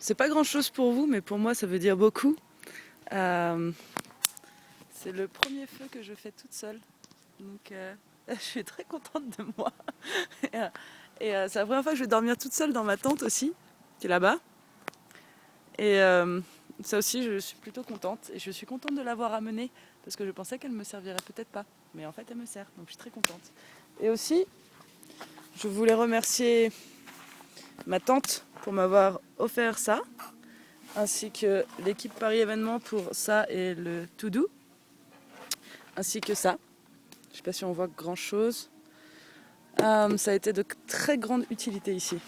C'est pas grand chose pour vous, mais pour moi ça veut dire beaucoup. C'est le premier feu que je fais toute seule. Donc je suis très contente de moi. C'est la première fois que je vais dormir toute seule dans ma tente aussi, qui est là-bas. Et ça aussi, je suis plutôt contente. Et je suis contente de l'avoir amenée, parce que je pensais qu'elle me servirait peut-être pas. Mais en fait, elle me sert, donc je suis très contente. Et aussi, je voulais remercier ma tante pour m'avoir offert ça, ainsi que l'équipe Paris Événements pour ça et le To Do, ainsi que ça. Je sais pas si on voit grand chose. Ça a été de très grande utilité ici.